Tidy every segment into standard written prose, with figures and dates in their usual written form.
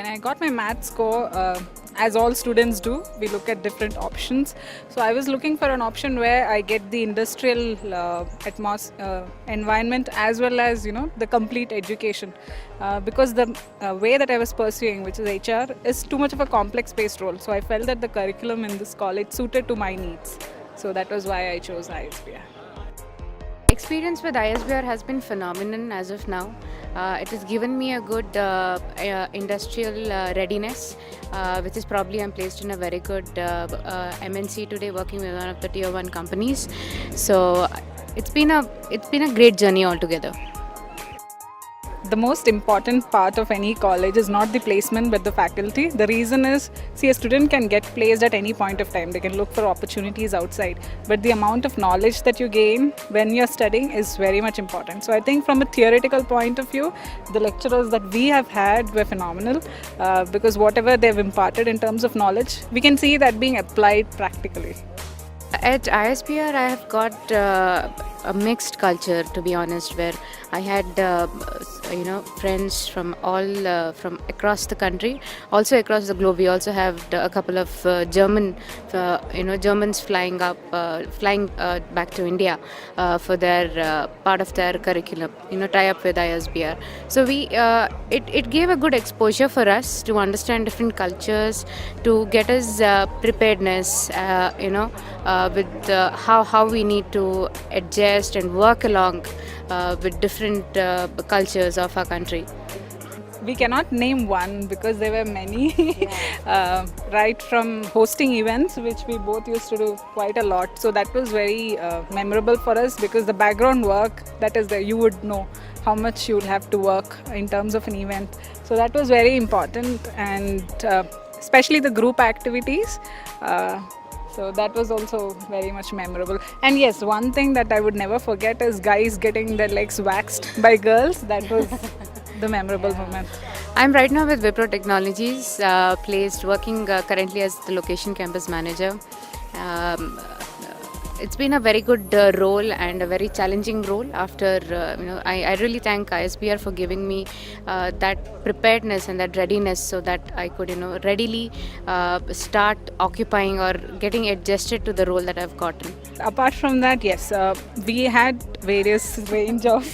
when I got my math score, as all students do, we look at different options. So I was looking for an option where I get the industrial environment as well as the complete education, because the way that I was pursuing, which is HR, is too much of a complex-based role. So I felt that the curriculum in this college suited to my needs. So that was why I chose ISBR. Experience with ISBR has been phenomenal as of now. It has given me a good industrial readiness, which is probably I'm placed in a very good MNC today, working with one of the tier one companies. So it's been a great journey altogether. The most important part of any college is not the placement but the faculty. The reason is, see, a student can get placed at any point of time. They can look for opportunities outside. But the amount of knowledge that you gain when you're studying is very much important. So I think from a theoretical point of view, the lecturers that we have had were phenomenal, because whatever they've imparted in terms of knowledge, we can see that being applied practically. At ISPR, I have got a mixed culture, to be honest, where I had friends from all from across the country, also across the globe. We also have a couple of Germans flying back to India for their part of their curriculum, tie up with ISBR. So it gave a good exposure for us to understand different cultures, to get us preparedness, with how we need to adjust and work along with different cultures of our country. We cannot name one because there were many, right from hosting events, which we both used to do quite a lot. So that was very memorable for us, because the background work that is there, you would know how much you would have to work in terms of an event. So that was very important, and especially the group activities. So that was also very much memorable. And yes, one thing that I would never forget is guys getting their legs waxed by girls. That was the memorable moment. I'm right now with Wipro Technologies, placed working currently as the location campus manager. It's been a very good role and a very challenging role. After I really thank ISBR for giving me that preparedness and that readiness, so that I could readily start occupying or getting adjusted to the role that I've gotten. Apart from that, yes, we had various range of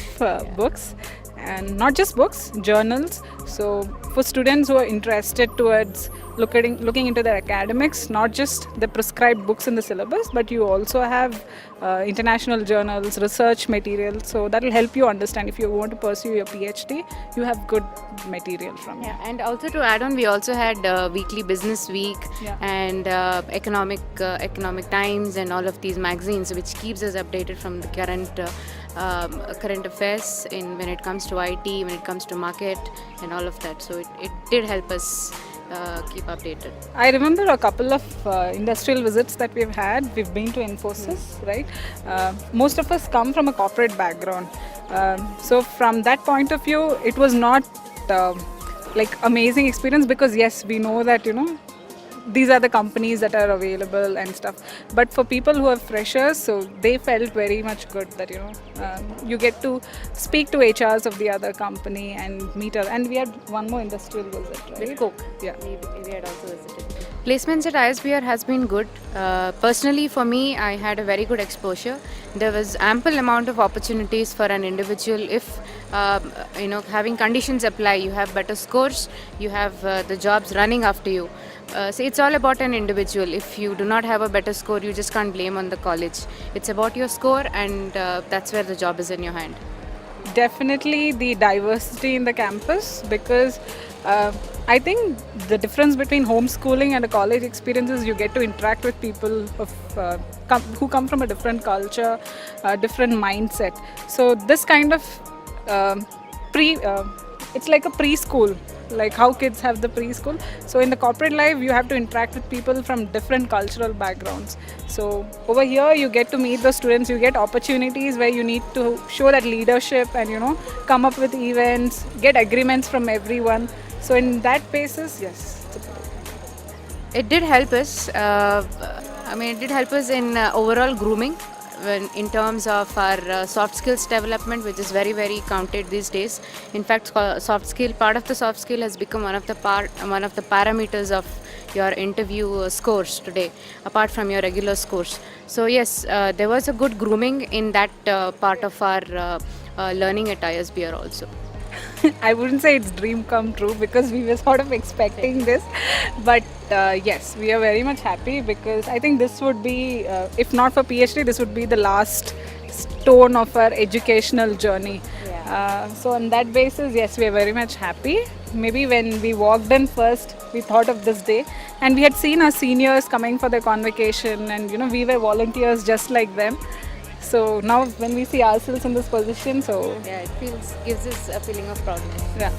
books, and not just books, journals. So for students who are interested towards looking into their academics, not just the prescribed books in the syllabus, but you also have international journals, research material. So that will help you understand if you want to pursue your PhD, you have good material from Yeah, and also to add on, we also had weekly Business Week, Yeah. and Economic Times, and all of these magazines, which keeps us updated from the current affairs when it comes to IT, when it comes to market, and all of that. So it did help us keep updated. I remember a couple of industrial visits that we've had. We've been to Infosys, right? Most of us come from a corporate background. So from that point of view, it was not like amazing experience, because yes, we know that, these are the companies that are available and stuff. But for people who are freshers, so they felt very much good that, you get to speak to HRs of the other company and meet her. And we had one more industrial visit, right? With Coke. Yeah. We had also visited. Placements at ISBR has been good. Personally, for me, I had a very good exposure. There was ample amount of opportunities for an individual if having conditions apply. You have better scores, you have the jobs running after you. So it's all about an individual. If you do not have a better score, you just can't blame on the college. It's about your score, and that's where the job is in your hand. Definitely the diversity in the campus, because I think the difference between homeschooling and a college experience is you get to interact with people who come from a different culture, different mindset. So this kind of it's like a preschool, like how kids have the preschool. So in the corporate life, you have to interact with people from different cultural backgrounds. So over here, you get to meet the students, you get opportunities where you need to show that leadership and, come up with events, get agreements from everyone. So in that basis, yes. It did help us. It did help us in overall grooming. in terms of our soft skills development, which is very very counted these days. In fact, soft skill, part of the soft skill has become one of the parameters of your interview scores today, apart from your regular scores. So yes, there was a good grooming in that part of our learning at ISBR also. I wouldn't say it's dream come true because we were sort of expecting this, but yes, we are very much happy because I think this would be, if not for PhD, this would be the last stone of our educational journey. So on that basis, yes, we are very much happy. Maybe when we walked in first, we thought of this day, and we had seen our seniors coming for their convocation, and we were volunteers just like them. So now when we see ourselves in this position, so Yeah, it gives us a feeling of proudness. yeah.